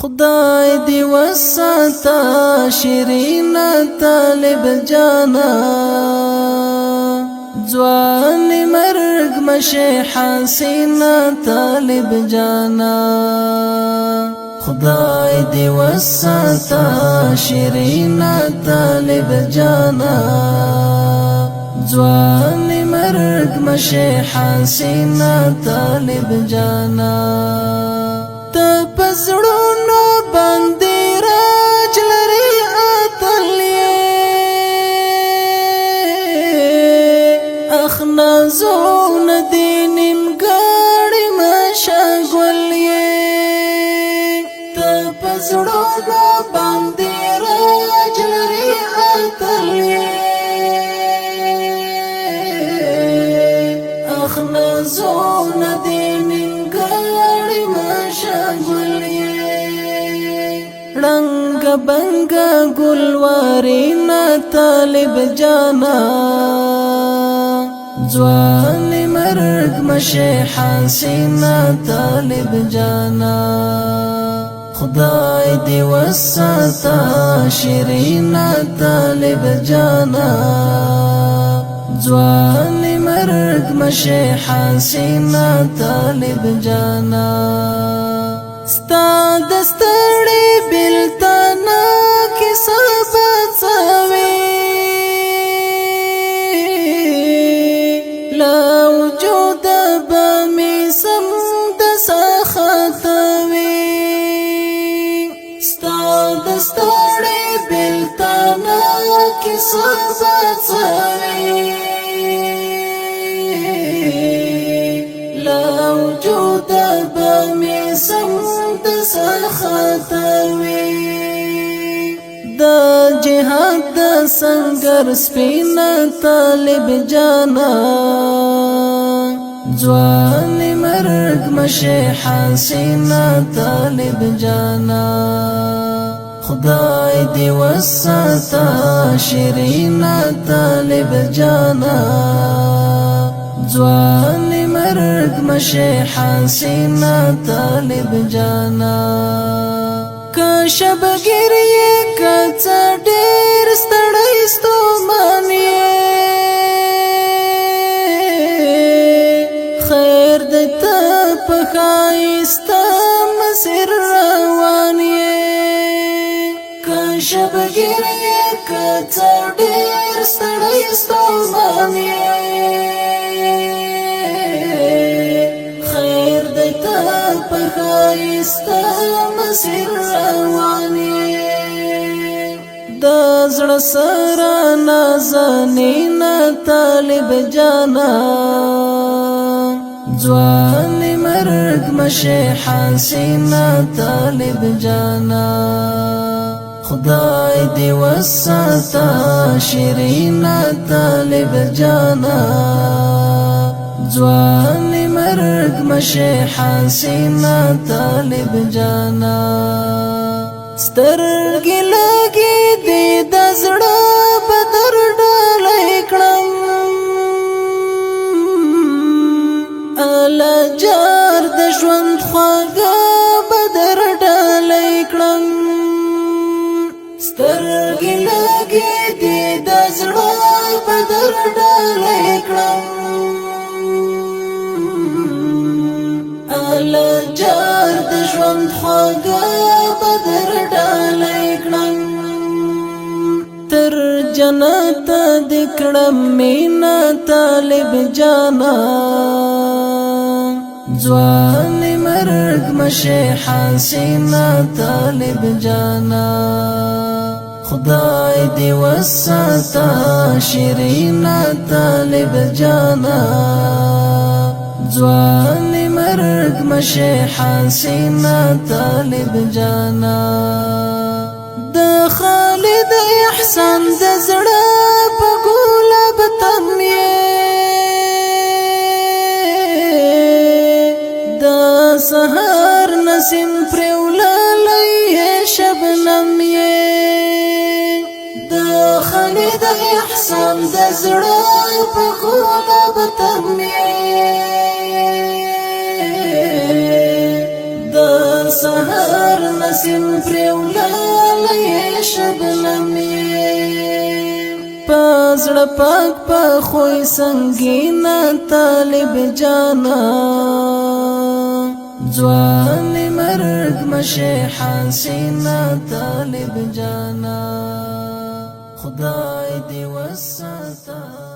خدای دی وساتا شیرین طالب جانا ځوان مرگ مشه حسین طالب جانا خدای دی وساتا شیرین طالب جانا ځوان مرگ مشه حسین طالب جانا تپزړونو باندې راج لري اتلې اخنا زون دینم ګاړي مشغولې تپزړونو باندې راج لري اتلې اخنا زون دینم ګاړي رنگ بنگا گلوارینا طالب جانا ځوان مرگ مشه حسینا طالب جانا خدای دی وساتا شیرینا طالب جانا ځوان مرگ مشه حسینا طالب جانا ستا دستړې بلتانا کې سبا څوي لا وجود بمي سم د سختوي ستا دستړې بلتانا کې سبا څوي لا وجود بمي سم خطوي دا جهاد دا سنگر سپینا طالب جانا ځوان مرگ مشه حسینا طالب جانا خدای دی وساتا شیرینا طالب جانا ځوان مرگ مشه حسینا طالب جانا کاشب گریه کڅ ډیر ستړی ستومانه خیر دته پخایستا مسیر روانه کاشب گریه کڅ ډیر ستړی ستومانه پخایستا مسیر روانی دا زړه سره نازنین طالب جانا ځوان مرگ مشه حسینا طالب جانا خدای دی وساتا شیرینا طالب جانا ځوان مرگ مشه حسینا طالب جانا سترګې لګي دې د زړه بدر ډالې کړم الا جار د ژوند خواږه بدر ډالې کړم سترګې لګي دې د زړه بدر ډالې کړم جار د ژوند خواږه بدر ډالې کړم تر جنت د کړم مینا طالب جانا ځوان مرگ مشه حسینا طالب جانا خدای دی وساتا شیرینا طالب جانا ځوان مرگ مشه حسینا طالب جانا د خالد احسان د زړه په ګلاب تم د سحر نسیم پرولای شبنم د خالد احسان د زړه په ګلاب تم سهر قاسم پریولا شبنمی پزړه پاک په خوې سنگینا طالب جانا ځوان مرګ مشه حسینا طالب جانا خدای دې وساته